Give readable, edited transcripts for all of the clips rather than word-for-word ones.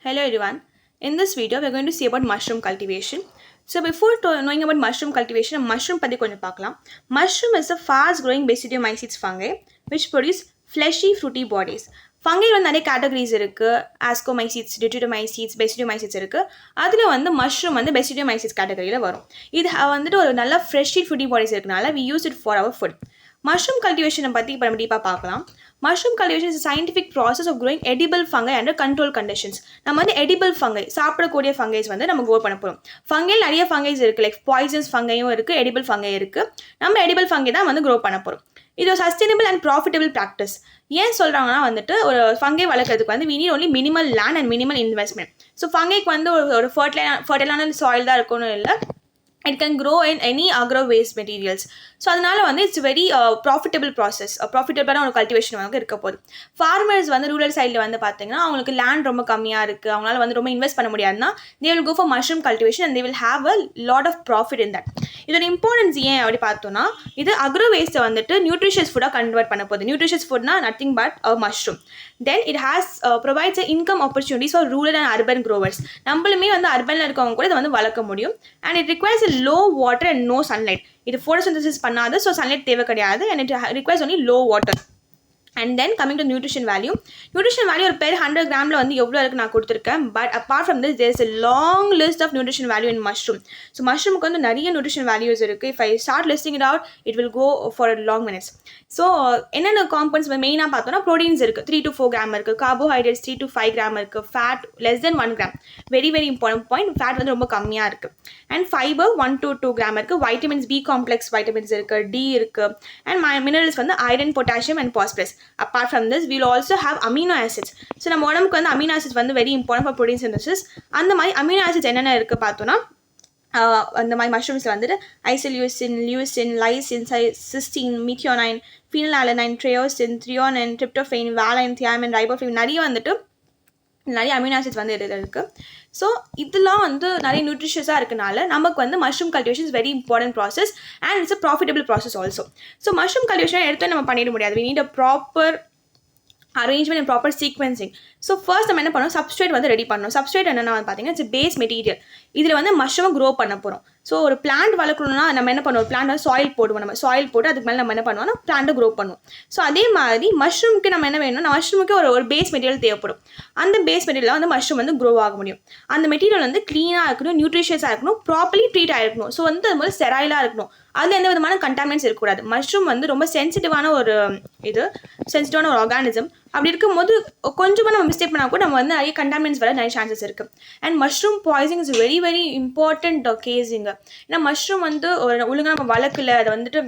Hello everyone. In this video, we're going to see about mushroom cultivation. So before knowing about mushroom cultivation, mushroom பத்தி கொஞ்சம் பார்க்கலாம். Mushroom is a fast-growing basidiomycetes fungi which produce fleshy fruity bodies. Fungi வந்து நிறைய categories இருக்குது. Ascomycetes, டியூட்டிடோமைசிட்ஸ், பெசிடியோமைசிட்ஸ் இருக்குது. அதில் வந்து mushroom வந்து பெசிடியோமைசிட்ஸ் கேட்டகரியில் வரும். இது வந்துட்டு ஒரு நல்ல ஃப்ரெஷ்ஷி ஃபுட்டி பாடிஸ் இருக்கனால we use it for our food. Mushroom கல்டிவேஷனை பற்றி இப்போ நம்ம டீப்பாக பார்க்கலாம். Mushroom cultivation is scientific process of growing edible fungi under control conditions. நம்ம வந்து எடிபிள் ஃபங்கை சாப்பிடக்கூடிய ஃபங்கைஸ் வந்து நம்ம க்ரோ பண்ண போகிறோம். ஃபங்கையில் நிறைய ஃபங்கைஸ் இருக்குது, லைக் பாய்சன்ஸ் ஃபங்கையும் இருக்குது, எடிபிள் ஃபங்கை இருக்குது. நம்ம எடிபிள் ஃபங்கை தான் வந்து க்ரோ பண்ண போகிறோம். இது ஒரு சஸ்டைனபிள் அண்ட் ப்ராஃபிட்டபிள் ப்ராக்டிஸ். ஏன் சொல்கிறாங்கன்னா வந்துட்டு ஒரு ஃபங்கை வளர்க்குறதுக்கு வந்து we need only minimal land and minimal investment. So ஃபங்கைக்கு வந்து ஒரு ஃபர்டைலான சாயில் தான் இருக்கணும் இல்லை, it can grow in any agro waste materials. So அதனால வந்து இட்ஸ் வெரி ப்ராஃபிட்டபிள் ப்ராசஸ், ப்ராஃபிட்டபிளான ஒரு கல்டிவேஷன் வந்து இருக்க போகுது. ஃபார்மர்ஸ் வந்து ரூரல் சைடில் வந்து பார்த்தீங்கன்னா அவங்களுக்கு லேண்ட் ரொம்ப கம்மியாக இருக்குது, அவங்களால வந்து ரொம்ப இன்வெஸ்ட் பண்ண முடியாதுன்னா they will go for mushroom cultivation and they will have a lot of profit in that. இதோட இம்பார்ட்டன்ஸ் ஏன் அப்படி பார்த்தோன்னா, இது அக்ரோ வேஸ்ட்டை வந்துட்டு நியூட்ரிஷியஸ் ஃபுட்டாக கன்வெர்ட் பண்ண போகுது. நியூட்ரிஷியஸ் ஃபுட்னா nothing but a mushroom. Then it has provides income opportunities for rural and urban growers. நம்மளுமே வந்து அர்பனில் இருக்கவங்க கூட இதை வந்து வளர்க்க முடியும். And it requires low water and no sunlight. இது ஃபோட்டோசிந்தசிஸ் பண்ணாது, ஸோ சன்லைட் தேவை கிடையாது. And it requires only low water. And then coming to nutrition value ஒரு பெர் 100 கிராமில் வந்து எவ்வளோ இருக்குது நான் கொடுத்துருக்கேன். But apart from this there is a long list of nutrition value in mushroom. So மஷ்ரூமுக்கு வந்து நிறைய நியூட்ரிஷன் வேல்யூஸ் இருக்குது. If I start listing it out it will go for long minutes. So என்னென்ன காம்பவுண்ட்ஸ் மெயினாக பார்த்தோன்னா, proteins இருக்குது 3 to 4 gram இருக்குது, carbohydrates 3 to 5 gram இருக்குது, fat less than 1 gram, very very important point, fat வந்து ரொம்ப கம்மியாக இருக்குது. அண்ட் ஃபைபர் 1 to 2 கிராம் இருக்குது, வைட்டமின்ஸ் பி காம்ப்ளெக்ஸ் வைட்டமின்ஸ் இருக்குது, டி இருக்குது, அண்ட் மினரல்ஸ் வந்து iron, potassium and phosphorus. Apart from this, we will also have amino acids. So நம்ம உடம்புக்கு வந்து amino acids வந்து very important for protein synthesis. அந்த மாதிரி amino acids என்னென்ன இருக்குது பார்த்தோன்னா, அந்த மாதிரி மஷ்ரூம்ஸில் வந்துட்டு isoleucine, leucine, lysine, cysteine, methionine, phenylalanine, tyrosine, threonine, tryptophan, valine, thiamine, riboflavin, நிறைய அமினோ ஆசிட்ஸ் வந்து இதில் இருக்குது. ஸோ இதெல்லாம் வந்து நிறைய நியூட்ரிஷியஸாக இருக்கனால நமக்கு வந்து mushroom cultivation is very important process and it's a profitable process also. So mushroom cultivation எடுத்து நம்ம பண்ணிட முடியாது. We need a proper arrangement and proper sequencing. So first நம்ம என்ன பண்ணணும், சப்ஸ்ட்ரேட் வந்து ரெடி பண்ணணும். சப்ஸ்ட்ரேட் என்னென்னா வந்து பார்த்தீங்கன்னா இட்ஸ் பேஸ் மெட்டீரியல். இதில் வந்து மஷ்ரூம் க்ரோ பண்ண போகிறோம். ஸோ ஒரு பிளான்ட் வளர்க்கணும்னா நம்ம என்ன பண்ணுவோம், பிளான்ட் வந்து சாயில் போடுவோம். நம்ம சாயில் போட்டு அதுக்கு மேலே நம்ம என்ன பண்ணுவோம்னா பிளான்ட்டை க்ரோ பண்ணுவோம். ஸோ அதே மாதிரி மஷ்ரூமுக்கு நம்ம என்ன வேணும்னா, மஷ்ரூமுக்கு ஒரு பேஸ் மெட்டீரியல் தேவைப்படும். அந்த பேஸ் மெட்டீரியல் வந்து மஷ்ரூம் வந்து க்ரோ ஆக முடியும். அந்த மெட்டீரியல் வந்து க்ளீனாக இருக்கணும், நியூட்ரிஷியஸாக இருக்கணும், ப்ராப்பர்லி ட்ரீட் ஆகிருக்கணும். ஸோ வந்து அது மாதிரி ஸ்டெரைலாக இருக்கணும். அதில் எந்த விதமான கண்டாமினன்ட்ஸ் இருக்கக்கூடாது. மஷ்ரூம் வந்து ரொம்ப சென்சிட்டிவான ஒரு ஆர்கானிசம். அப்படி இருக்கும்போது கொஞ்சமாக நம்ம மிஸ்டேக் பண்ணால் கூட நம்ம வந்து நிறைய கண்டாமினன்ட்ஸ் வர நிறைய சான்சஸ் இருக்குது. And mushroom poisoning is very very important கேஸிங்க. ஏன்னா மஷ்ரூம் வந்து ஒரு ஒழுங்காக நம்ம வளர்க்கல, அதை வந்துட்டு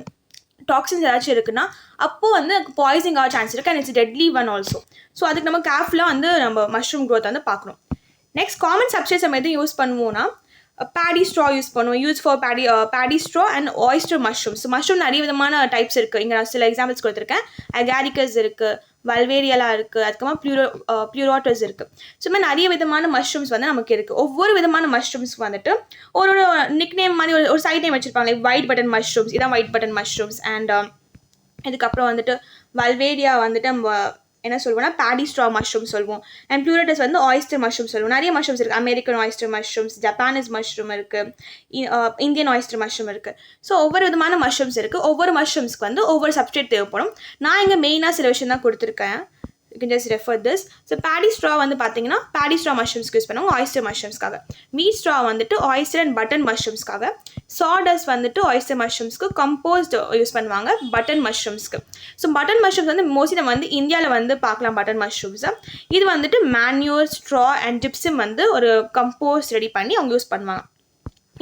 டாக்ஸின்ஸ் ஏதாச்சும் இருக்குன்னா அப்போது வந்து பாய்சனிங் ஆக சான்ஸ் இருக்குது. And it's deadly one also. So அதுக்கு நம்ம கேர்ஃபுல்லாக வந்து நம்ம மஷ்ரூம் க்ரோத் வந்து பார்க்கணும். நெக்ஸ்ட் காமன் சப்ஸ்ட்ரேட்ஸ் நம்ம எதுவும் யூஸ் பண்ணுவோம்னா, பேடி ஸ்ட்ரா யூஸ் பண்ணுவோம். Use for Bedi straw and oyster mushrooms. Mushroom நிறைய விதமான டைப்ஸ் இருக்குது. இங்கே நான் சில எக்ஸாம்பிள்ஸ் கொடுத்துருக்கேன். அகாரிக்கஸ் இருக்குது, வல்வேரியலாக இருக்குது, அதுக்கப்புறமா ப்ளூரோட்டஸ் இருக்குது. ஸோ மாதிரி நிறைய விதமான மஷ்ரூம்ஸ் வந்து நமக்கு இருக்குது. ஒவ்வொரு விதமான மஷ்ரூம்ஸ் வந்துட்டு ஒரு நிக் நேம் மாதிரி ஒரு சைட் நேம் வச்சுருப்பாங்க. லைக் ஒயிட் பட்டன் மஷ்ரூம்ஸ், இதான் ஒயிட் பட்டன் மஷ்ரூம்ஸ். அண்ட் இதுக்கப்புறம் வந்துட்டு வல்வேரியா வந்துட்டு நம்ம என்ன சொல்லுவோம்னா பேடி ஸ்ட்ரா மஷ்ரூம் சொல்லுவோம். அண்ட் ப்ளூரோட்டஸ் வந்து ஆயிஸ்டர் மஷ்ரூம் சொல்லுவோம். நிறைய மஷ்ரூம்ஸ் இருக்குது. American oyster mushrooms, Japanese mushroom இருக்குது, இந்தியன் ஆயிஸ்டர் மஷ்ரூம் இருக்குது. ஸோ ஒவ்வொரு விதமான மஷ்ரூம்ஸ் இருக்குது. ஒவ்வொரு மஷ்ரூம்ஸ்க்கு வந்து ஒவ்வொரு சப்ஸ்ட்ரேட் தேவைப்படும். நான் இங்கே மெயினாக சில விஷயம் தான் கொடுத்துருக்கேன். You can just refer this. So paddy straw வந்து பார்த்தீங்கன்னா paddy straw mushrooms யூஸ் பண்ணுவாங்க oyster mushroomஸ்க்காக. wheat straw வந்துட்டு oyster and button mushroomஸ்க்காக. sawdust வந்துட்டு oyster mushroomஸ்க்கு, compost யூஸ் பண்ணுவாங்க button mushroomஸ்க்கு. ஸோ button mushrooms வந்து மோஸ்ட்லி நம்ம வந்து இந்தியாவில் வந்து பார்க்கலாம். button mushrooms இது வந்துட்டு manure, straw and gypsum வந்து ஒரு கம்போஸ்ட் ரெடி பண்ணி அவங்க யூஸ் பண்ணுவாங்க.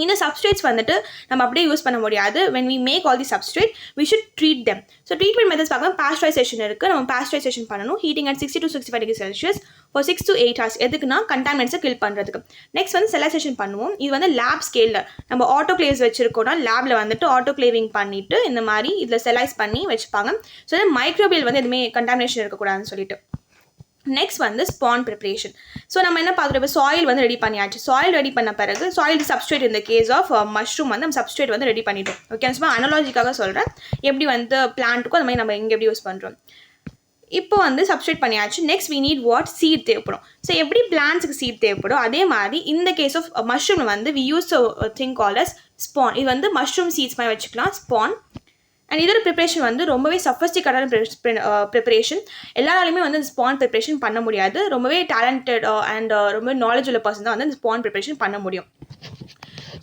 இந்த சப்ஸ்ட்ரேட்ஸ் வந்துட்டு நம்ம அப்படியே யூஸ் பண்ண முடியாது. when we make all the substrate we should treat them. So treatment methods பார்க்கலாம். பாஸ்டரைசேஷன் இருக்குது. நம்ம பாஸ்டரைசேஷன் பண்ணணும். Heating at 60 to 65 degrees Celsius for 6 to 8 hours. எதுக்குன்னா கண்டாமினன்ட்ஸை கில் பண்ணுறதுக்கு. நெக்ஸ்ட் வந்து செலைசேஷன் பண்ணுவோம். இது வந்து லேப் ஸ்கேலில் நம்ம ஆட்டோக்ளேவ்ஸ் வச்சுருக்கோம்னா லேபில் வந்துட்டு ஆட்டோக்ளேவிங் பண்ணிவிட்டு இந்த மாதிரி இதில் செலைஸ் பண்ணி வச்சுப்பாங்க. ஸோ மைக்ரோபியல் வந்து எதுவுமே கண்டாமினேஷன் இருக்கக்கூடாதுன்னு சொல்லிட்டு. நெக்ஸ்ட் வந்து ஸ்பான் ப்ரிப்ரேஷன். ஸோ நம்ம என்ன பார்க்குறோம், இப்போ சாயில் வந்து ரெடி பண்ணியாச்சு. சாயில் ரெடி பண்ண பிறகு சாயில் சப்ஸ்ட்ரேட், இந்த கேஸ் ஆஃப் மஷ்ரூம் வந்து நம்ம சப்ஸ்ட்ரேட் வந்து ரெடி பண்ணிட்டோம். ஓகே, சும்மா அனாலஜிக்காக சொல்கிறேன். எப்படி வந்து பிளான்ட்டுக்கும் அந்த மாதிரி நம்ம இங்கே எப்படி யூஸ் பண்ணுறோம். இப்போ வந்து சப்ஸ்டியூட் பண்ணியாச்சு. Next we need what? Seed தேவைப்படும். ஸோ எப்படி பிளான்ட்ஸுக்கு சீட் தேவைப்படும் அதே மாதிரி இந்த கேஸ் ஆஃப் மஷ்ரூம் வந்து we use thing called as spawn. இது வந்து மஷ்ரூம் சீட்ஸ் மாதிரி வச்சுக்கலாம், ஸ்பான். அண்ட் இதோட ப்ரிப்பரேஷன் வந்து ரொம்பவே சஃபஸ்டிகேட்டான ப்ரிப்பரேஷன். எல்லாராலையுமே வந்து இந்த ஸ்பான் ப்ரிப்பரேஷன் பண்ண முடியாது. ரொம்பவே டேலண்டட் அண்ட் ரொம்ப நாலேஜ் உள்ள பர்சன் தான் வந்து இந்த ஸ்பான் ப்ரிப்பரேஷன் பண்ண முடியும்.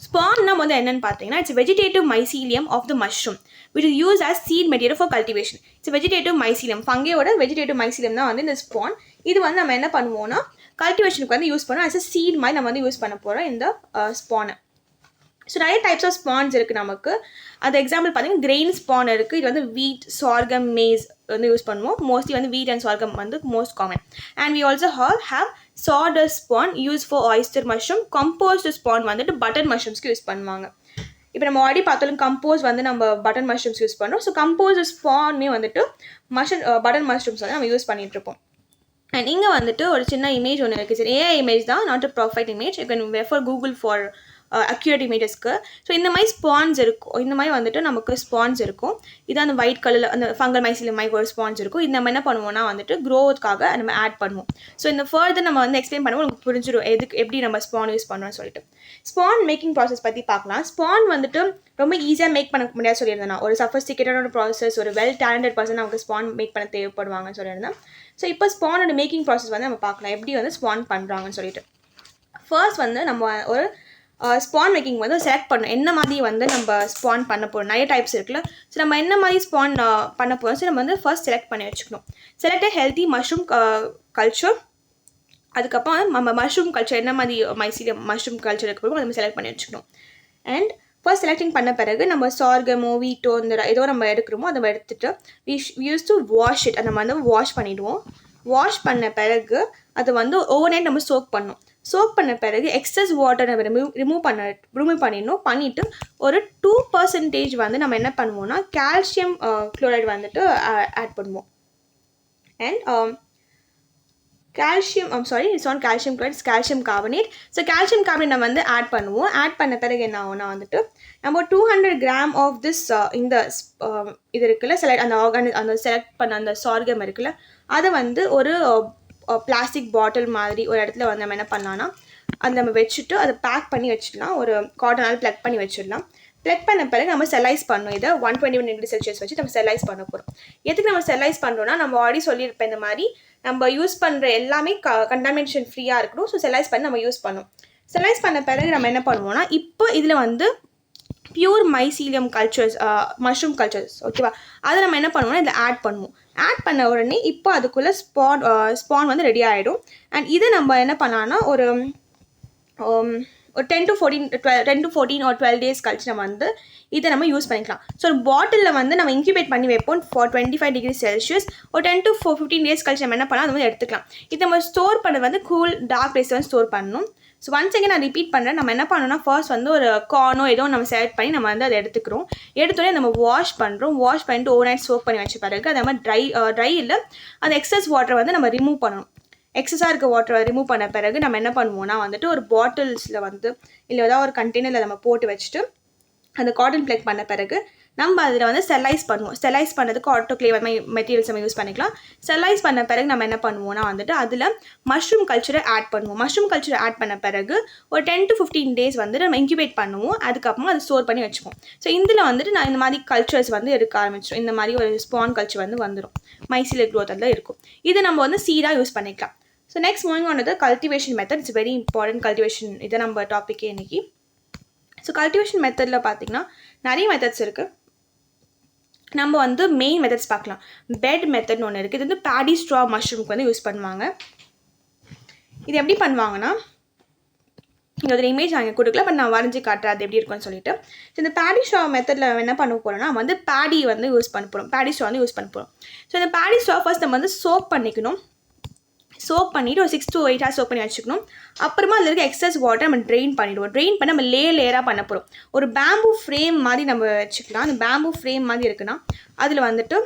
ஸ்பான்னா வந்து என்னன்னு பார்த்தீங்கன்னா it's vegetative mycelium of the mushroom which is use as seed material for cultivation. It's vegetative mycelium, ஃபங்கையோட வெஜிடேட்டிவ் மைசீலியம் தான் வந்து இந்த ஸ்பான். இது வந்து நம்ம என்ன பண்ணுவோம்னா கல்டிவேஷனுக்கு வந்து யூஸ் பண்ணுவோம். ஆஸ் அ சீட் மாதிரி நம்ம வந்து யூஸ் பண்ண போகிறோம் இந்த ஸ்பானை. ஸோ நிறைய டைப்ஸ் ஆஃப் ஸ்பான்ஸ் இருக்குது நமக்கு. அது எக்ஸாம்பிள் பார்த்தீங்கன்னா கிரெயின் ஸ்பான் இருக்குது. இது வந்து வீட், சார்கம், மேஸ் வந்து யூஸ் பண்ணுவோம். மோஸ்ட்லி வந்து வீட் அண்ட் சார்கம் வந்து most common. And we also have sawdust spawn use for oyster mushroom. Compost spawn வந்துட்டு பட்டன் மஷ்ரூம்ஸ்க்கு யூஸ் பண்ணுவாங்க. இப்போ நம்ம ஆல்ரெடி பார்த்தாலும் கம்போஸ் வந்து நம்ம பட்டன் மஷ்ரூம்ஸ் யூஸ் பண்ணுறோம். ஸோ கம்போஸ்ட் ஸ்பான்னே வந்துட்டு பட்டன் மஷ்ரூம்ஸ் வந்து நம்ம யூஸ் பண்ணிட்டு இருப்போம். அண்ட் இங்கே வந்துட்டு ஒரு சின்ன இமேஜ் ஒன்று இருக்குது. சரி, ஏஐ இமேஜ் தான், not a profit image. You can refer Google for accurate இமேஜஸ்க்கு. ஸோ இந்த மாதிரி ஸ்பான்ஸ் இருக்கும். இந்த மாதிரி வந்துட்டு நமக்கு ஸ்பான்ஸ் இருக்கும். இது அந்த ஒயிட் கலரில் அந்த ஃபங்கல் மைசீலியம் மாதிரி ஒரு ஸ்பான்ஸ் இருக்கும். இது நம்ம என்ன பண்ணுவோம்னா வந்துட்டு க்ரோத்துக்காக நம்ம ஆட் பண்ணுவோம். ஸோ இந்த ஃபர்தர் நம்ம வந்து எக்ஸ்பிளைன் பண்ணுவோம், உங்களுக்கு புரிஞ்சிடும் எப்படி நம்ம ஸ்பான் யூஸ் பண்ணுறோம்னு சொல்லிட்டு. ஸ்பான் மேக்கிங் ப்ராசஸ் பற்றி பார்க்கலாம். ஸ்பான் வந்துட்டு ரொம்ப ஈஸியாக மேக் பண்ண முடியாது சொல்லியிருந்தேன். ஒரு சஃபஸ்டிகேட்டடான ப்ராசஸ், ஒரு வெல் டேலண்டட் பர்சன் நமக்கு ஸ்பான் மேக் பண்ண தேவைப்படுவாங்கன்னு சொல்லியிருந்தேன். ஸோ இப்போ ஸ்பானோட மேக்கிங் ப்ராசஸ் வந்து நம்ம பார்க்கலாம், எப்படி வந்து ஸ்பான் பண்ணுறாங்கன்னு சொல்லிட்டு. ஃபர்ஸ்ட் வந்து நம்ம ஒரு ஸ்பான் மேக்கிங் வந்து செலக்ட் பண்ணணும். என்ன மாதிரி வந்து நம்ம ஸ்பான் பண்ண போகிறோம், நிறைய டைப்ஸ் இருக்குல்ல. ஸோ நம்ம என்ன மாதிரி ஸ்பான் பண்ண போகிறோம், ஸோ நம்ம வந்து ஃபர்ஸ்ட் செலக்ட் பண்ணி வச்சுக்கணும். செலக்ட் அ ஹெல்த்தி மஷ்ரூம் கல்ச்சர். அதுக்கப்புறம் நம்ம மஷ்ரூம் கல்ச்சர் என்ன மாதிரி மைசீலியம் மஷ்ரூம் கல்ச்சர் இருக்க போகிறோம் நம்ம செலக்ட் பண்ணி வச்சுக்கணும். அண்ட் ஃபர்ஸ்ட் செலக்டிங் பண்ண பிறகு நம்ம சார்கமோ வீட்டோ இந்த ஏதோ நம்ம எடுக்கிறோமோ அதை நம்ம எடுத்துகிட்டு யூஸ் டு வாஷ் இட். அதை நம்ம வந்து வாஷ் பண்ணிவிடுவோம். வாஷ் பண்ண பிறகு அதை வந்து ஓவர் நைட் நம்ம சோக் பண்ணணும். சோக் பண்ண பிறகு எக்ஸஸ் வாட்டர் நம்ம ரிமூவ் பண்ணிடணும். பண்ணிவிட்டு ஒரு 2% வந்து நம்ம என்ன பண்ணுவோம்னா கால்சியம் குளோரைடு வந்துட்டு ஆட் பண்ணுவோம். And calcium, I'm sorry, it's not calcium chloride, it's calcium carbonate. So calcium carbonate நம்ம வந்து ஆட் பண்ணுவோம். ஆட் பண்ண பிறகு என்ன ஆகும்னா வந்துட்டு நம்ம 200 கிராம் ஆஃப் திஸ் இந்த இது இருக்குல்ல அந்த செலக்ட் பண்ண அந்த சார்கம் இருக்குல்ல அதை வந்து ஒரு பிளாஸ்டிக் பாட்டில் மாதிரி ஒரு இடத்துல வந்து நம்ம என்ன பண்ணலாம்னா அதை நம்ம வச்சுட்டு அதை பேக் பண்ணி வச்சிடலாம். ஒரு காட்டனால் ப்ளக் பண்ணி வச்சிடலாம். ப்ளக் பண்ண பிறகு நம்ம செலைஸ் பண்ணணும். இதை 121°C வச்சு நம்ம செலைஸ் பண்ண போகிறோம். எதுக்கு நம்ம செலைஸ் பண்ணுறோம்னா நம்ம ஆல்ரெடி சொல்லியிருப்பேன், இந்த மாதிரி நம்ம யூஸ் பண்ணுற எல்லாமே கண்டாமினேஷன் ஃப்ரீயாக இருக்கணும். ஸோ செலைஸ் பண்ணி நம்ம யூஸ் பண்ணணும். செலைஸ் பண்ண பிறகு நம்ம என்ன பண்ணுவோம்னா இப்போ இதில் வந்து pure mycelium cultures, mushroom cultures, ஓகேவா, அதை நம்ம என்ன பண்ணுவோம்னா இதில் ஆட் பண்ணுவோம். ஆட் பண்ண உடனே இப்போ அதுக்குள்ளே ஸ்பான் வந்து ரெடி ஆகிடும். அண்ட் இதை நம்ம என்ன பண்ணலாம்னா ஒரு 10 to 14 or 12 days கழிச்சு நம்ம வந்து இதை நம்ம யூஸ் பண்ணிக்கலாம். ஸோ ஒரு பாட்டிலில் வந்து நம்ம இன்க்யூபேட் பண்ணி வைப்போம் ஃபார் 25°C. ஒரு 10 to 15 days கழிச்சு நம்ம என்ன பண்ணலாம், அது வந்து எடுத்துக்கலாம். இதை நம்ம ஸ்டோர் பண்ண வந்து கூல் டார்க் பிளேஸ் வந்து ஸ்டோர் பண்ணணும். ஸோ ஒன்ஸ் அகேன் நான் ரிப்பீட் பண்ணுறேன். நம்ம என்ன பண்ணணும்னா ஃபர்ஸ்ட் வந்து ஒரு கார்னோ ஏதோ நம்ம செலக்ட் பண்ணி நம்ம வந்து அதை எடுத்துக்கிறோம். எடுத்தோடனே நம்ம வாஷ் பண்ணுறோம். வாஷ் பண்ணிட்டு ஓவர் நைட் சோக் பண்ணி வச்ச பிறகு அதை நம்ம ட்ரை இல்லை அந்த எக்ஸஸ் வாட்டரை வந்து நம்ம ரிமூவ் பண்ணணும். எக்ஸஸாக இருக்க வாட்டரை ரிமூவ் பண்ண பிறகு நம்ம என்ன பண்ணுவோம்னா வந்துட்டு ஒரு பாட்டில்ஸில் வந்து இல்லை ஏதாவது ஒரு கண்டெய்னரில் நம்ம போட்டு வச்சுட்டு அந்த காட்டன் ப்ளக் பண்ண பிறகு நம்ம அதில் வந்து செலைஸ் பண்ணுவோம். செலைஸ் பண்ணதுக்கு ஆட்டோக்ளேவ் மெட்டீரியல்ஸ் நம்ம யூஸ் பண்ணிக்கலாம். செலைஸ் பண்ண பிறகு நம்ம என்ன பண்ணுவோம்னா வந்துட்டு அதில் மஷ்ரூம் கல்ச்சரை ஆட் பண்ணுவோம். மஷ்ரூம் கல்ச்சரை ஆட் பண்ண பிறகு ஒரு 10 to 15 days வந்துட்டு நம்ம இன்க்யூபேட் பண்ணுவோம். அதுக்கப்புறமா அதை ஸ்டோர் பண்ணி வச்சுப்போம். ஸோ இதில் வந்துட்டு நான் இந்த மாதிரி கல்ச்சர்ஸ் வந்து இருக்க ஆரம்பிச்சிடும். இந்த மாதிரி ஒரு ஸ்பான் கல்ச்சர் வந்து வந்துடும். மைசீலியம் க்ரோத் அதில் இருக்கும். இது நம்ம வந்து சீடாக யூஸ் பண்ணிக்கலாம். So next moving on the cultivation method. It's very important cultivation. இதை நம்ம டாப்பிக்கே இன்றைக்கி. ஸோ கல்டிவேஷன் மெத்தடில் பார்த்திங்கன்னா நிறைய மெத்தட்ஸ் இருக்குது. நம்ம வந்து மெயின் மெத்தட்ஸ் பார்க்கலாம். பெட் மெத்தட்னு ஒன்று இருக்குது. இது வந்து பேடி ஸ்ட்ரா மஷ்ரூம்க்கு வந்து யூஸ் பண்ணுவாங்க. இது எப்படி பண்ணுவாங்கன்னா இங்கே ஒரு இமேஜ் நாங்கள் கொடுக்கல, பட் நான் வரைஞ்சி காட்டுறேன் அது எப்படி இருக்குன்னு சொல்லிட்டு. ஸோ இந்த பேடி ஸ்ட்ரா மெத்தடில் என்ன பண்ண போகிறோம்னா நம்ம வந்து பேடி வந்து யூஸ் பண்ண போகிறோம். பேடி ஸ்ட்ரா வந்து யூஸ் பண்ண போகிறோம். ஸோ இந்த பேடி ஸ்ட்ரா ஃபர்ஸ்ட் நம்ம வந்து சோக் பண்ணிக்கணும். சோக் பண்ணிவிட்டு ஒரு 6 to 8 hours சோக் பண்ணி வச்சுக்கணும். அப்புறமா அதில் இருக்க எக்ஸஸ் வாட்டர் நம்ம ட்ரெயின் பண்ணிவிடுவோம். ட்ரெயின் பண்ணி நம்ம லேயராக பண்ண போகிறோம். ஒரு பேம்பூ ஃப்ரேம் மாதிரி நம்ம வச்சுக்கலாம். அந்த பேம்பூ ஃப்ரேம் மாதிரி இருக்குன்னா அதில் வந்துட்டு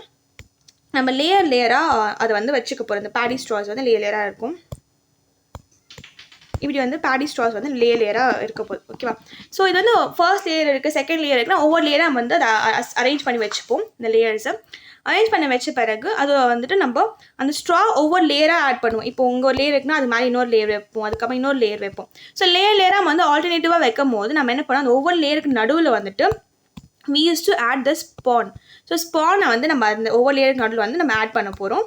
நம்ம லேயராக அதை வந்து வச்சுக்க போகிறோம். இந்த பேடி ஸ்ட்ராஸ் வந்து லேயராக இருக்கும். இப்படி வந்து பேடி ஸ்ட்ராஸ் வந்து லேயராக இருக்க போகுது. ஓகேவா? ஸோ இது வந்து ஃபர்ஸ்ட் லேயர் இருக்குது, செகண்ட் லேயர் இருக்குன்னா ஒவ்வொரு லேயராக நம்ம வந்து அதை அரேஞ்ச் பண்ணி வச்சுப்போம். இந்த லேயர்ஸை அரேஞ்ச் பண்ண வச்ச பிறகு அது வந்துட்டு நம்ம அந்த ஸ்ட்ரா ஒவ்வொரு லேயராக ஆட் பண்ணுவோம். இப்போ உங்கள் ஒரு லேயர் இருக்குன்னா அது மாதிரி இன்னொரு லேயர் வைப்போம், அதுக்கப்புறம் இன்னொரு லேயர் வைப்போம். ஸோ லேயராக வந்து ஆல்டர்னேட்டிவாக வைக்கும் போது நம்ம என்ன பண்ணோம், அந்த ஒவ்வொரு லேயருக்கு நடுவில் வந்துட்டு we used to add the spawn. So ஸ்பானை வந்து நம்ம அந்த ஒவ்வொரு லேயருக்கு நடுவில் வந்து நம்ம ஆட் பண்ண போகிறோம்.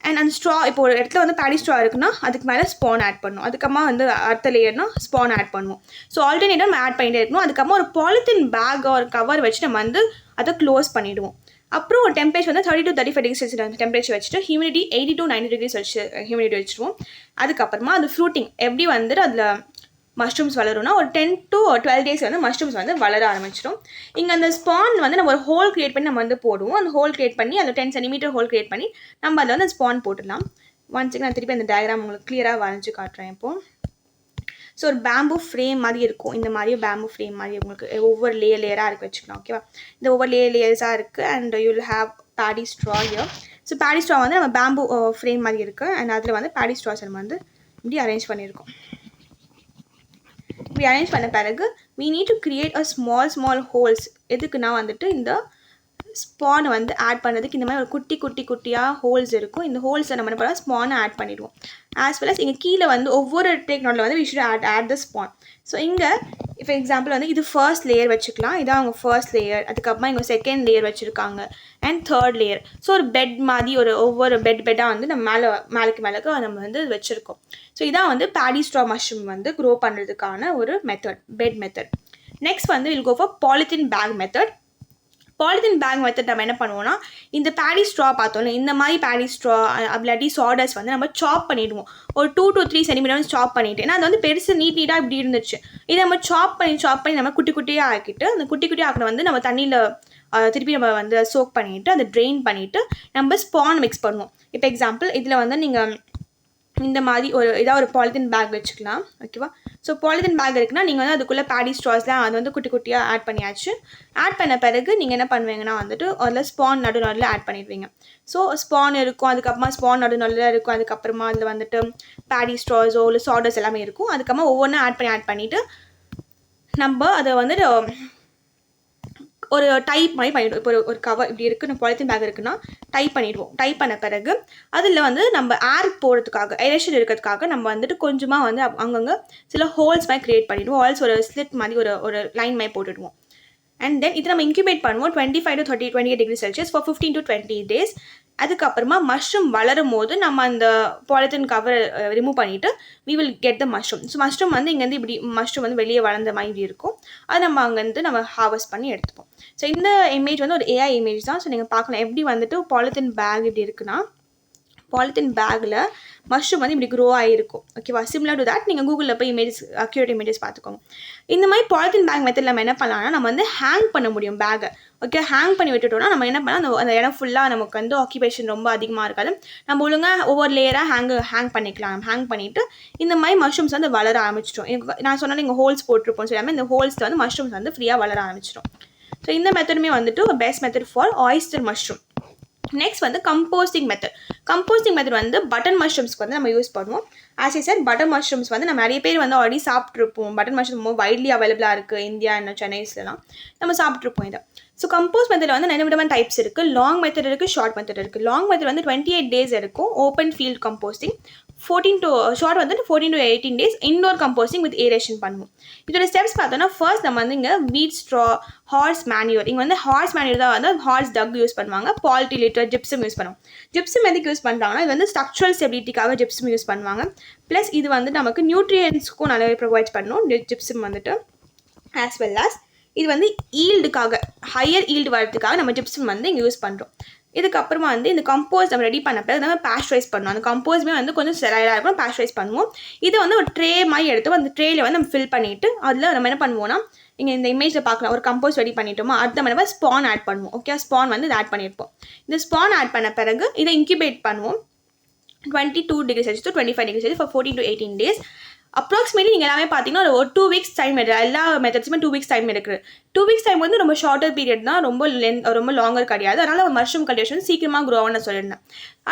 அண்ட் அந்த ஸ்ட்ரா இப்போ ஒரு இடத்துல வந்து பேடி ஸ்ட்ரா இருக்குன்னா அதுக்கு மேலே ஸ்பான் ஆட் பண்ணணும். அதுக்கப்புறமா வந்து அடுத்த லேயர்னா ஸ்பான் ஆட் பண்ணுவோம். ஸோ ஆல்டர்னேட்டாக நம்ம ஆட் பண்ணிகிட்டே இருக்கணும். அதுக்கப்புறமா ஒரு பாலித்தீன் பேக் ஒரு கவர் வச்சு நம்ம வந்து அதை க்ளோஸ் பண்ணிவிடுவோம். அப்புறம் ஒரு டெம்பரேச்சர் வந்து 30 to 35 டிகிரி செல்சியஸ் டெம்பரேச்சர் வச்சுட்டு humidity 80 to 90 degree Celsius humidity வச்சுருவோம். அதுக்கப்புறமா அது ஃப்ரூட்டிங் எப்படி வந்துட்டு அதில் மஷ்ரூம்ஸ் வளரும்னா ஒரு 10 to 12 டேஸ் வந்து மஷ்ரூம்ஸ் வந்து வளர ஆரம்பிச்சிடும். இங்கே அந்த ஸ்பான் வந்து நம்ம ஒரு ஹோல் க்ரியேட் பண்ணி நம்ம வந்து போடுவோம். அந்த ஹோல் க்ரியேட் பண்ணி அந்த 10 சென்டிமீட்டர் ஹோல் க்ரியேட் பண்ணி நம்ம அதில் வந்து ஸ்பான் போட்டுடலாம். ஒன்ஸுக்கு நான் திருப்பி அந்த டயக்ராம் உங்களுக்கு கிளியராக வரைஞ்சி காட்டுறேன் இப்போது. ஸோ ஒரு பேம்பு ஃப்ரேம் மாதிரி இருக்கும். இந்த மாதிரி பேம்பு ஃப்ரேம் மாதிரி உங்களுக்கு ஒவ்வொரு லேயராக இருக்குது வச்சுக்கலாம். ஓகேவா? இந்த ஒவ்வொரு லேயர்ஸாக இருக்குது and you will have Bedi straw here. So Bedi straw வந்து நம்ம பேம்பு ஃப்ரேம் மாதிரி இருக்குது அண்ட் அதில் வந்து பேடி ஸ்ட்ராஸ் நம்ம வந்து இப்படி அரேஞ்ச் பண்ணியிருக்கோம். இப்படி அரேஞ்ச் பண்ண பிறகு we need to create a small holes. எதுக்குன்னா வந்துட்டு இந்த ஸ்பானை வந்து ஆட் பண்ணுறதுக்கு இந்த மாதிரி ஒரு குட்டியாக ஹோல்ஸ் இருக்கும். இந்த ஹோல்ஸை நம்ம என்ன பண்ணலாம், ஸ்பானை ஆட் பண்ணிடுவோம். ஆஸ் வெல் அஸ் இங்கே கீழே வந்து ஒவ்வொரு டேக்னாட்டில் வந்து we should add the spawn. So இங்கே இப்போ எக்ஸாம்பிள் வந்து இது ஃபர்ஸ்ட் லேயர் வச்சுக்கலாம். இதான் அவங்க ஃபர்ஸ்ட் லேயர். அதுக்கப்புறமா இங்கே செகண்ட் லேயர் வச்சுருக்காங்க அண்ட் தேர்ட் லேயர். ஸோ ஒரு பெட் மாதிரி ஒவ்வொரு பெட்டாக வந்து நம்ம மேலுக்கு நம்ம வந்து வச்சுருக்கோம். ஸோ இதான் வந்து பேடி ஸ்ட்ரா மஷ்ரூம் வந்து க்ரோ பண்ணுறதுக்கான ஒரு மெத்தட், பெட் மெத்தட். நெக்ஸ்ட் வந்து will go for polythene bag method. Polythene bag method நம்ம என்ன பண்ணுவோம்னா, இந்த பேடி ஸ்ட்ரா பார்த்தோம்ல, இந்த மாதிரி பேடி ஸ்ட்ரா அப்படி சாடஸ் வந்து நம்ம சாப் பண்ணிவிடுவோம். ஒரு 2 to 3 சென்டிமீட்டர் சாப் பண்ணிவிட்டு, ஏன்னா அது வந்து பெருசு நீட்டாக இப்படி இருந்துச்சு. இதை நம்ம சாப் பண்ணி நம்ம குட்டியாக ஆக்கிட்டு, அந்த குட்டியாக ஆக்கின வந்து நம்ம தண்ணியில் திருப்பி நம்ம வந்து சோக் பண்ணிவிட்டு அதை ட்ரெயின் பண்ணிவிட்டு நம்ம ஸ்பான் மிக்ஸ் பண்ணுவோம். இப்போ எக்ஸாம்பிள் இதில் வந்து நீங்கள் இந்த மாதிரி ஒரு பாலித்தீன் பேக் வச்சுக்கலாம். ஓகேவா? ஸோ பாலித்தீன் பேக் இருக்குன்னா நீங்கள் வந்து அதுக்குள்ளே பேடி ஸ்ட்ராஸ்லாம் அது வந்து குட்டியாக ஆட் பண்ணியாச்சு. ஆட் பண்ண பிறகு நீங்கள் என்ன பண்ணுவீங்கன்னா வந்துட்டு அதில் ஸ்பான் நடுவில் ஆட் பண்ணிடுவீங்க. ஸோ ஸ்பான் இருக்கும், அதுக்கப்புறமா ஸ்பான் நடுவில் இருக்கும், அதுக்கப்புறமா அதில் வந்துட்டு பேடி ஸ்ட்ராஸோ இல்லை சாடஸ் எல்லாமே இருக்கும். அதுக்கப்புறமா ஒவ்வொன்றும் ஆட் பண்ணிவிட்டு நம்ம அதை வந்துட்டு ஒரு டைப் மாதிரி பண்ணிவிடுவோம். இப்போ ஒரு கவர் இப்படி இருக்குது, பாலித்தீன் பேக் இருக்குன்னா டைப் பண்ணிவிடுவோம். டைப் பண்ண பிறகு அதில் வந்து நம்ம ஏர் போகிறதுக்காக, ஏரேஷன் இருக்கிறதுக்காக நம்ம வந்துட்டு கொஞ்சமாக வந்து அங்கங்கே சில ஹோல்ஸ் மாதிரி க்ரியேட் பண்ணிவிடுவோம். ஹோல்ஸ் ஒரு ஸ்லிட் மாதிரி ஒரு லைன் மாதிரி போட்டுடுவோம். அண்ட் தென் இது நம்ம இன்க்யூபேட் பண்ணுவோம் 25 to 28 degree Celsius for 15 to 20 days. அதுக்கப்புறமா மஷ்ரூம் வளரும் போது நம்ம அந்த பாலித்தீன் கவர் ரிமூவ் பண்ணிவிட்டு we will get the mushroom. So mushroom வந்து இங்கேருந்து இப்படி மஷ்ரூம் வந்து வெளியே வளர்ந்த மாதிரி இருக்கும். அது நம்ம அங்கேருந்து நம்ம ஹார்வெஸ்ட் பண்ணி எடுத்துப்போம். ஸோ இந்த இமேஜ் வந்து ஒரு ஏஐ இமேஜ் தான். ஸோ நீங்கள் பார்க்கலாம் எப்படி வந்துட்டு பாலித்தீன் பேக் இப்படி இருக்குன்னா, பாலித்தீன் பேக்கில் மஷ்ரூம் வந்து இப்படி க்ரோ ஆகிருக்கும். ஓகேவா? சிமிலர் டு தட் நீங்கள் கூகுளில் போய் அக்யூரேட் இமேஜஸ் பார்த்துக்கோங்க. இந்த மாதிரி பாலித்தீன் பேக் மெத்தட் நம்ம என்ன பண்ணலாம்னா, நம்ம வந்து ஹேங் பண்ண முடியும் பேக்கை. ஓகே, ஹேங் பண்ணி விட்டுட்டோம்னா நம்ம என்ன பண்ணலாம், அந்த இடம் ஃபுல்லாக நமக்கு வந்து ஆக்குபேஷன் ரொம்ப அதிகமாக இருக்காது. நம்ம ஒழுங்காக ஒவ்வொரு லேயராக ஹேங் பண்ணிக்கலாம். ஹேங் பண்ணிவிட்டு இந்த மாதிரி மஷ்ரூம்ஸ் வந்து வளர ஆரம்பிச்சிட்டோம். நான் சொன்னாலும் இங்கே ஹோல்ஸ் போட்டிருப்போம். ஸோ எல்லாமே இந்த ஹோல்ஸில் வந்து மஷ்ரூம்ஸ் வந்து ஃப்ரீயாக வளர ஆரம்பிச்சிட்டோம். ஸோ இந்த மெத்தடுமே வந்துட்டு ஒரு best method for oyster mushroom. Next வந்து கம்போஸ்டிங் மெத்தட். கம்போஸ்டிங் மெத்தட் வந்து பட்டன் மஷ்ரூம்ஸ்க்கு வந்து நம்ம யூஸ் பண்ணுவோம். As I set, button mushrooms வந்து நம்ம நிறைய பேர் வந்து ஆல்ரெடி சாப்பிட்ருப்போம். பட்டன் மஷ்ரூம் ரொம்ப வைட்லி அவைலபிளாக இருக்குது இந்தியா அண்ட் சென்னைஸ்லாம் நம்ம சாப்பிட்ருப்போம் இதை. ஸோ கம்போஸ்ட் மெத்தடில் வந்து நிறைய விதமான டைப்ஸ் இருக்குது. லாங் மெத்தட் இருக்குது, ஷார்ட் மெத்தட் இருக்குது. லாங் மெத்தட் வந்து 28 டேஸ் இருக்கும் ஓப்பன் ஃபீல்ட் கம்போஸ்டிங். ஷார்ட் வந்து 14 to 18 days indoor composting with aeration பண்ணுவோம். இதோட ஸ்டெப்ஸ் பார்த்தோன்னா, ஃபர்ஸ்ட் நம்ம வந்து இங்கே வீட் ஸ்ட்ரா, ஹார்ஸ் மேன்யூர், இங்கே வந்து ஹார்ஸ் மேன்யூர் தான் வந்து ஹார்ஸ் டக் யூஸ் பண்ணுவாங்க. பாலிட்டி லிட்டர், ஜிப்சம் யூஸ் பண்ணுவோம். ஜிப்சம் எதுக்கு யூஸ் பண்ணுறாங்கன்னா, இது வந்து ஸ்ட்ரக்சரல் ஸ்டெபிலிட்டிக்காக ஜிப்சம் யூஸ் பண்ணுவாங்க. ப்ளஸ் இது வந்து நமக்கு நியூட்ரியன்ஸ்க்கும் நிறைய ப்ரொவைட் பண்ணணும் ஜிப்சம் வந்துட்டு. ஆஸ் வெல் ஆஸ் இது வந்து ஈல்டுக்காக, ஹையர் ஈல்டு வரதுக்காக நம்ம ஜிப்சம் வந்து இங்கே யூஸ் பண்ணுறோம். இதுக்கப்புறமா வந்து இந்த கம்போஸ்ட் நம்ம ரெடி பண்ண பிறகு நம்ம பாஸ்டரைஸ் பண்ணணும். அந்த கம்போஸ்ட்மே வந்து கொஞ்சம் ஸ்டெரைலாக இருக்கும், பாஸ்டரைஸ் பண்ணுவோம். இதை வந்து ஒரு ட்ரே மாதிரி எடுத்து அந்த ட்ரேயில் வந்து நம்ம ஃபில் பண்ணிவிட்டு அதில் நம்ம என்ன பண்ணுவோம்னா, இங்கே இந்த இமேஜில் பார்க்கலாம், ஒரு கம்போஸ்ட் ரெடி பண்ணிட்டோமா, அடுத்த நம்ம ஸ்பான் ஆட் பண்ணுவோம். ஓகே, ஸ்பான் வந்து இதை ஆட் பண்ணியிருப்போம். இந்த ஸ்பான் ஆட் பண்ண பிறகு இதை இன்க்யூபேட் பண்ணுவோம் 22 degree Celsius to 25 degree Celsius for 14 to 18 days. Approximately நீங்கள் எல்லாமே பார்த்தீங்கன்னா ஒரு 2 வீக்ஸ் டைம் எடுக்கும். எல்லா மெத்தட்ஸுமே 2 வீக்ஸ் டைம் எடுக்குது. 2 வீக்ஸ் டைம் வந்து ரொம்ப ஷார்ட்டர் பீரியட் தான், ரொம்ப லாங்கர் கிடையாது. அதனால் மஷ்ரூம் கல்டிவேஷன் சீக்கிரமாக க்ரோ ஆகும்னு சொல்லியிருந்தேன்.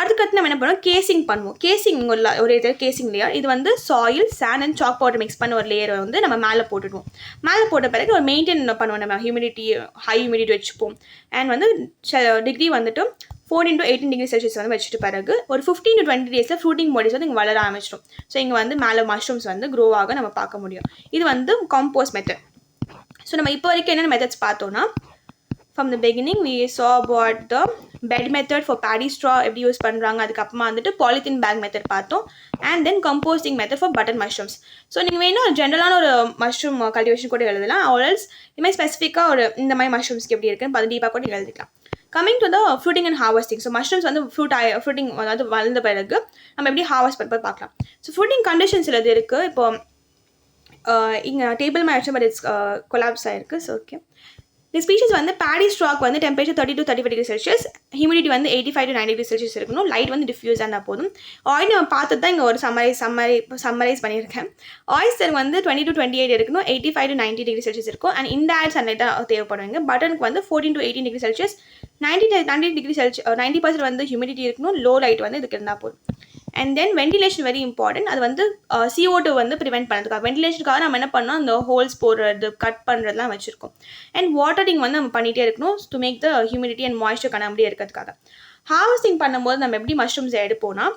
அதுக்கடுத்து நம்ம என்ன பண்ணுவோம், கேசிங் பண்ணுவோம். கேசிங் ஒரு இது கேசிங் லேயர். இது வந்து soil, sand and chalk powder mix பண்ண ஒரு லேயரை வந்து நம்ம மேலே போட்டுடுவோம். மேலே போட்ட பிறகு ஒரு மெயின்டைன் பண்ணுவோம், நம்ம ஹியூமிடிட்டி ஹை ஹியூமிடிட்டி வச்சுப்போம். அண்ட் வந்து டிகிரி வந்துட்டு 14 to 18 டிகிரி செல்சியஸ் வந்து வச்சுட்டு பிறகு ஒரு 15 to 20 டேஸில் ஃப்ரூட்டிங் பாடிஸ் வந்து இங்கே வளர ஆரம்பிச்சிடும். ஸோ இங்கே வந்து மேலே மஷ்ரூம்ஸ் வந்து க்ரோ ஆக நம்ம பார்க்க முடியும். இது வந்து காம்போஸ்ட் மெத்தட். ஸோ நம்ம இப்போ வரைக்கும் என்னென்ன மெத்தட்ஸ் பார்த்தோன்னா, from the beginning we saw about the bed method for paddy straw எப்படி யூஸ் பண்ணுறாங்க, அதுக்கப்புறமா வந்துட்டு பாலித்தீன் பேக் மெத்தட் பார்த்தோம், and then composting method for button mushrooms. So நீங்கள் வேணும் ஒரு ஜென்ரலான ஒரு மஷ்ரூம் கல்டிவேஷன் கூட எழுதலாம், ஆல்ஸ் இதுமாதிரி ஸ்பெசிஃபிக்காக ஒரு இந்த மாதிரி மஷ்ரூம்ஸ்க்கு எப்படி இருக்குன்னு பார்த்து டீப்பாக கூட எழுதிக்கலாம். Coming to the fruiting and harvesting. So mushrooms வந்து ஃப்ரூட்டிங் அதாவது வளர்ந்த பிறகு நம்ம எப்படி ஹார்வெஸ்ட் பண்ணுறது பார்க்கலாம். ஸோ ஃப்ரூட்டிங் கண்டிஷன்ஸ் இது இருக்குது. இப்போ இங்கே table match but it's collapse ஆகிருக்கு. ஸோ ஓகே, இந்த ஸ்பீஷஸ் வந்து பேடி ஸ்ட்ராக் வந்து temperature 30 to 35 degree Celsius, humidity வந்து 85 to 90 டிகிரி செல்சியஸ் இருக்கணும், லைட் வந்து டிஃப்யூஸாக இருந்தால் போதும். ஆயில் நம்ம பார்த்து தான் இங்கே ஒரு சம்மரைஸ் பண்ணியிருக்கேன். ஆயிஸ்டர் வந்து 20 to 28 இருக்கணும், 85 to 90 டிகிரி செல்சியஸ் இருக்கும். அண்ட் இன்டைரக்ட் சன்லைட் தான் தேவைப்படுவாங்க. பட்டனுக்கு வந்து 14 to 18 degree Celsius, 90 degree Celsius 90% வந்து ஹியூமிடிட்டி இருக்கணும், லோ லைட் வந்து இதுக்கு இருந்தால் போதும். And then ventilation very important. அது வந்து CO2 வந்து ப்ரிவென்ட் பண்ணுறதுக்காக வென்டிலேஷனுக்காக நம்ம என்ன பண்ணோம், அந்த ஹோல்ஸ் போடுறது கட் பண்ணுறதுலாம் வச்சுருக்கோம். அண்ட் வாட்டரிங் வந்து நம்ம பண்ணிகிட்டே இருக்கணும் to make the humidity and moisture கண்ணாமடியே இருக்கிறதுக்காக. ஹார்வெஸ்டிங் பண்ணும்போது நம்ம எப்படி மஷ்ரூம்ஸை எடுப்போம்னா,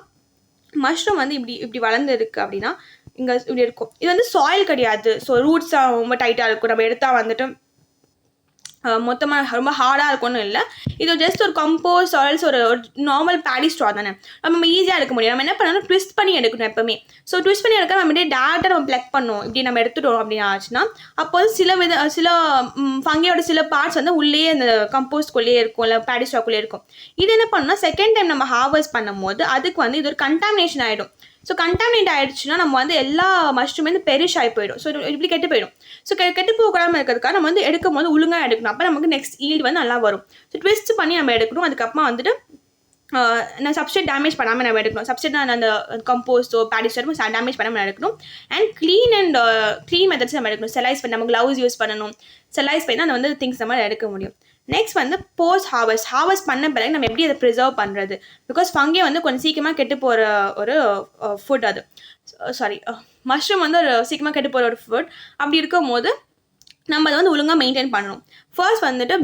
மஷ்ரூம் வந்து இப்படி வளர்ந்து இருக்குது அப்படின்னா இங்கே இப்படி இருக்கும். இது வந்து சாயில் கிடையாது. ஸோ ரூட்ஸ் ரொம்ப டைட்டாக இருக்கும். நம்ம எடுத்தால் வந்துட்டு மொத்தமாக ரொம்ப ஹார்டாக இருக்கும்னு இல்லை. இது ஜஸ்ட் ஒரு கம்போஸ்ட் ஆல்ஸ் ஒரு நார்மல் பேடி ஸ்ட்ரா தானே, நம்ம ஈஸியாக எடுக்க முடியும். நம்ம என்ன பண்ணணும், ட்விஸ்ட் பண்ணி எடுக்கணும் எப்பவுமே. ஸோ ட்விஸ்ட் பண்ணி எடுக்க நம்ம டேரெக்டாக நம்ம ப்ளக் பண்ணோம் இப்படி நம்ம எடுத்துட்டோம் அப்படின்னு ஆச்சுன்னா, அப்போ வந்து சில ஃபங்கையோட சில பார்ட்ஸ் வந்து உள்ளேயே அந்த கம்போஸ்ட்குள்ளேயே இருக்கும், இல்லை பேடி ஸ்ட்ராக்குள்ளேயே இருக்கும். இது என்ன பண்ணணும்னா, செகண்ட் டைம் நம்ம ஹார்வெஸ்ட் பண்ணும் போது அதுக்கு வந்து இது ஒரு கண்டாமினேஷன் ஆகிடும். ஸோ கண்டாமினேட் ஆகிடுச்சுன்னா நம்ம வந்து எல்லா மஷ்ரூமே வந்து பெரிஷ் ஆகி போயிடும். ஸோ இப்படி கெட்டு போயிடும். ஸோ கெட்டு போகாமல் இருக்கிறதுக்காக நம்ம வந்து எடுக்கும் போது ஒழுங்காக எடுக்கணும். அப்போ நமக்கு நெக்ஸ்ட் ஈல்டு வந்து நல்லா வரும். ஸோ ட்விஸ்ட் பண்ணி நம்ம எடுக்கணும். அதுக்கப்புறமா வந்துட்டு நான் சப்ஸ்டேட் டேமேஜ் பண்ணாமல் நம்ம எடுக்கணும். சப்ஸ்டேட் அந்த கம்போஸ்டோ பேடிஸ்டோ டேமேஜ் பண்ணாமல் எடுக்கணும். அண்ட் க்ளீன் மெத்தட்ஸ் நம்ம எடுக்கணும். செலைஸ் பண்ணி நம்ம க்ளவுஸ் யூஸ் பண்ணணும். செலைஸ் பண்ணி அந்த வந்து திங்ஸ் நம்ம எடுக்க முடியும். நெக்ஸ்ட் வந்து போஸ்ட் ஹார்வெஸ்ட் பண்ண பிறகு நம்ம எப்படி அதை ப்ரிசர்வ் பண்ணுறது, பிகாஸ் ஃபங்கே வந்து கொஞ்சம் சீக்கிரமாக கெட்டு போகிற ஒரு ஃபுட். அது மஷ்ரூம் வந்து ஒரு சீக்கிரமாக கெட்டு போகிற ஒரு ஃபுட். அப்படி இருக்கும் போது நம்ம அதை வந்து ஒழுங்காக மெயின்டைன் பண்ணணும். ஃபர்ஸ்ட் வந்துட்டு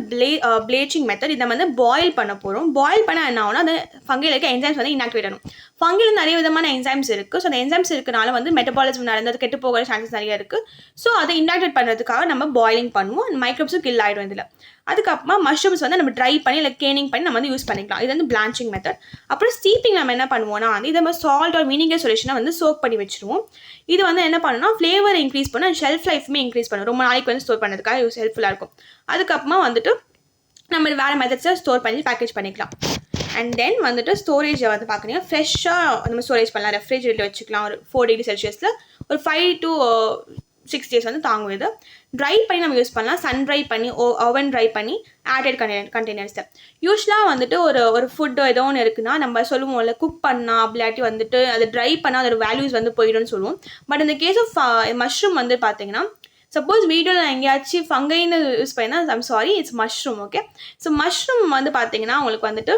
ப்ளீச்சிங் மெத்தட். இதை வந்து பாயில் பண்ண போகிறோம். பாயில் பண்ண என்ன ஆகும்னா, அந்த ஃபங்கையில் இருக்க என்சைம்ஸ் வந்து இன்ஆக்டிவேட் ஆகும். ஃபங்கையில் நிறைய விதமான என்சைம்ஸ் இருக்குது. ஸோ அந்த என்சைம்ஸ் இருக்கனால வந்து மெட்டபாலிசம் நடந்தது கெட்டு போகிற சான்சஸ் நிறைய இருக்குது. ஸோ அதை இன்ஆக்டிவேட் பண்ணுறதுக்காக நம்ம பாயிலிங் பண்ணுவோம். மைக்ரோப்ஸும் கில் ஆகிடும் இதில். அதுக்கப்புறமா மஷ்ரூம்ஸ் வந்து நம்ம ட்ரை பண்ணி இல்லை கேனிங் பண்ணி நம்ம வந்து யூஸ் பண்ணிக்கலாம். இது வந்து பிளான்ச்சிங் மெத்தட். அப்புறம் ஸ்டீப்பிங் நம்ம என்ன பண்ணுவோம்னா வந்து இதை நம்ம சால்ட் ஆர் வினிகர் சொல்யூஷனை வந்து சோக் பண்ணி வச்சுருவோம். இது வந்து என்ன பண்ணணும்னா ஃப்ளேவர் இன்க்ரீஸ் பண்ணும், ஷெல்ஃப் லைஃப்மே இன்க்ரீஸ் பண்ணும். ரொம்ப நாளைக்கு வந்து ஸ்டோர் பண்ணுறதுக்காக ஹெல்ப்ஃபுல்லாக இருக்கும். அதுக்கப்புறமா வந்துட்டு நம்ம வேறு மெத்தட்ஸை ஸ்டோர் பண்ணி பேக்கேஜ் பண்ணிக்கலாம். அண்ட் தென் வந்துட்டு ஸ்டோரேஜை வந்து பார்க்குறீங்க, ஃப்ரெஷ்ஷாக நம்ம ஸ்டோரேஜ் பண்ணலாம். ரெஃப்ரிஜரேட்டர் வச்சுக்கலாம். ஒரு 4 டிகிரி செல்சியஸில் ஒரு 5 to 6 days வந்து தாங்கும். இது ட்ரை பண்ணி நம்ம யூஸ் பண்ணலாம். சன் ட்ரை பண்ணி ஓவன் ட்ரை பண்ணி ஆடட் கண்டெய்னர்ஸில். யூஸ்வலாக வந்துட்டு ஒரு ஃபுட்டு ஏதோ ஒன்று இருக்குன்னா நம்ம சொல்லுவோம்ல, குக் பண்ணால் அப்படிலாட்டி வந்துட்டு அதை ட்ரை பண்ணால் அதோட வேல்யூஸ் வந்து போயிடும்னு சொல்லுவோம். பட் இந்த கேஸ் ஆஃப் மஷ்ரூம் வந்து பார்த்தீங்கன்னா, சப்போஸ் வீடியோவில் நான் எங்கேயாச்சும் ஃபங்கைன்னு யூஸ் பண்ணால் I'm sorry, it's mushroom. Okay, so mushroom வந்து பார்த்தீங்கன்னா உங்களுக்கு வந்துட்டு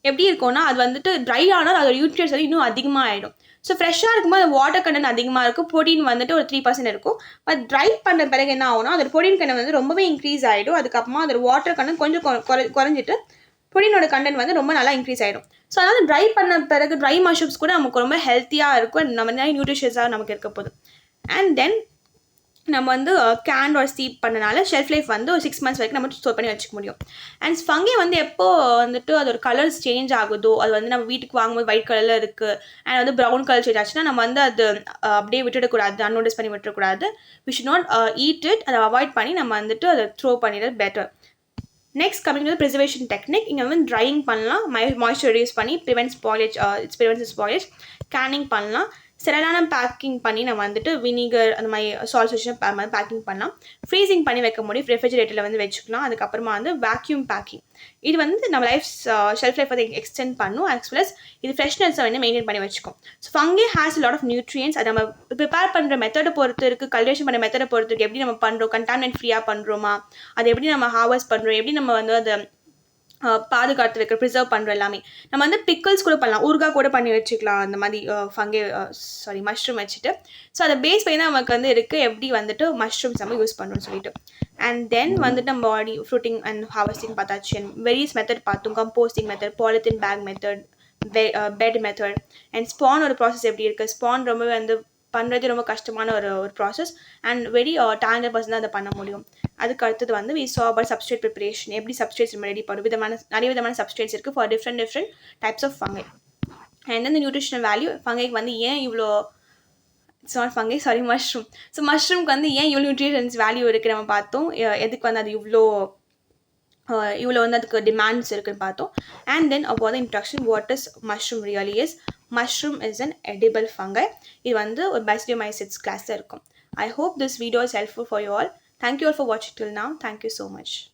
எப்படி இருக்கும்னா, அது வந்துட்டு ட்ரை ஆனால் அதோட நியூட்ரியன்ஸ் வந்து இன்னும் அதிகமாக ஆகிடும். ஸோ ஃப்ரெஷ்ஷாக இருக்கும்போது அது வாட்டர் கண்டென்ட் அதிகமாக இருக்கும், ப்ரோட்டீன் வந்துட்டு ஒரு 3% இருக்கும். பட் ட்ரை பண்ண பிறகு என்ன ஆகும்னா, அதோட ப்ரோட்டீன் கண்டென்ட் வந்து ரொம்பவே இன்க்ரீஸ் ஆகிடும். அதுக்கப்புறமா அதோட வாட்டர் கண்டென்ட் கொஞ்சம் குறைஞ்சிட்டு ப்ரோட்டீனோட கண்டென்ட் வந்து ரொம்ப நல்லா இன்க்ரீஸ் ஆகிடும். ஸோ அதனால் ட்ரை பண்ண பிறகு ட்ரை மஷ்ரூம்ஸ் கூட நமக்கு ரொம்ப ஹெல்த்தியாக இருக்கும். நம்ம நிறைய நியூட்ரிஷியஸாக நமக்கு இருக்க போதும். அண்ட் தென் நம்ம வந்து கேன் ஆர் ஸ்டீப் பண்ணனால ஷெல்ஃப் லைஃப் வந்து ஒரு 6 months வரைக்கும் நம்ம ஸ்டோர் பண்ணி வச்சுக்க முடியும். அண்ட் ஃபங்கை வந்து எப்போ வந்துட்டு அதோட கலர்ஸ் சேஞ்ச் ஆகுதோ, அது வந்து நம்ம வீட்டுக்கு வாங்கும்போது ஒயிட் கலரில் இருக்குது அண்ட் வந்து ப்ரௌன் கலர் சேஞ்ச் ஆச்சுன்னா நம்ம வந்து அது அப்படியே விட்டுடக்கூடாது, அன்னோட்டிஸ் பண்ணி விட்டுறக்கூடாது. We should not eat it. அதை அவாய்ட் பண்ணி நம்ம வந்துட்டு அதை த்ரோ பண்ணிடுறது better. Next coming to preservation technique. இங்கே வந்து ட்ரையிங் பண்ணலாம், மாய்ஸ்சர் ரெடியூஸ் பண்ணி ப்ரிவென்ட்ஸ் ஸ்பாயிலேஜ். கேனிங் பண்ணலாம். ஸ்டெரைலான பேக்கிங் பண்ணி நம்ம வந்துட்டு வினிகர் அந்த மாதிரி சால்ட் வச்சு பேக்கிங் பண்ணலாம். ஃப்ரீசிங் பண்ணி வைக்க முடியும், ரெஃப்ரிஜரேட்டரில் வந்து வச்சுக்கலாம். அதுக்கப்புறமா வந்து வேக்யூம் பேக்கிங். இது வந்து நம்ம ஷெல்ஃப் லைஃப் வந்து எக்ஸ்டெண்ட் பண்ணும், as well as இது ஃப்ரெஷ்னஸை வந்து மெயின்டைன் பண்ணி வச்சுக்கும். So fungi has lot of nutrients. அதை நம்ம ப்ரிப்பேர் பண்ணுற மெத்தடை பொறுத்து இருக்குது, கல்டிவேஷன் பண்ணுற மெத்தடை பொறுத்து இருக்குது. எப்படி நம்ம பண்ணுறோம், கண்டாமினன்ட் ஃப்ரீயாக பண்ணுறோமா, அதை எப்படி நம்ம ஹார்வெஸ்ட் பண்ணுறோம், எப்படி நம்ம வந்து அதை பாதுகாத்து வைக்கிற ப்ரிசர்வ் பண்ணுறோம் எல்லாமே. நம்ம வந்து பிக்கிள்ஸ் கூட பண்ணலாம், ஊறுகாய் கூட பண்ணி வச்சுக்கலாம் அந்த மாதிரி மஷ்ரூம் வச்சுட்டு. ஸோ அதை பேஸ் பண்ணி தான் நமக்கு வந்து இருக்குது எப்படி வந்துட்டு மஷ்ரூம்ஸ் நம்ம யூஸ் பண்ணுறோம்னு சொல்லிட்டு. அண்ட் தென் வந்துட்டு நம்ம பாடி ஃப்ரூட்டிங் அண்ட் ஹார்வெஸ்டிங் பார்த்தாச்சு, அண்ட் வெரியஸ் மெத்தட் பார்த்தோம். Composting method, polythene bag method, bed method, and spawn ஒரு ப்ராசஸ் எப்படி இருக்குது. ஸ்பான் ரொம்ப வந்து பண்ணுறது ரொம்ப கஷ்டமான ஒரு process, and very talented person தான் அதை பண்ண முடியும். அதுக்கு அடுத்தது வந்து we saw about substrate preparation, எப்படி சப்ஸ்ட்ரேட்ஸ் நம்ம ரெடி பண்ணும். நிறைய விதமான சப்ஸ்ட்ரேட்ஸ் இருக்குது for different types of fungi. And then nutritional value, ஃபங்கைக்கு வந்து ஏன் இவ்வளோ, it's not fungi, sorry, mushroom. So மஷ்ரூம்க்கு வந்து ஏன் இவ்வளோ நியூட்ரிஷன்ஸ் வேல்யூ இருக்குது நம்ம பார்த்தோம். எதுக்கு வந்து அது இவ்வளோ வந்து அதுக்கு டிமாண்ட்ஸ் இருக்குன்னு பார்த்தோம். And then about the introduction, what is mushroom really is. Mushroom is an edible fungi. இது வந்து ஒரு Basidiomycetes கிளாஸில் இருக்கும். I hope this video is helpful for you all. Thank you all for watching till now. Thank you so much.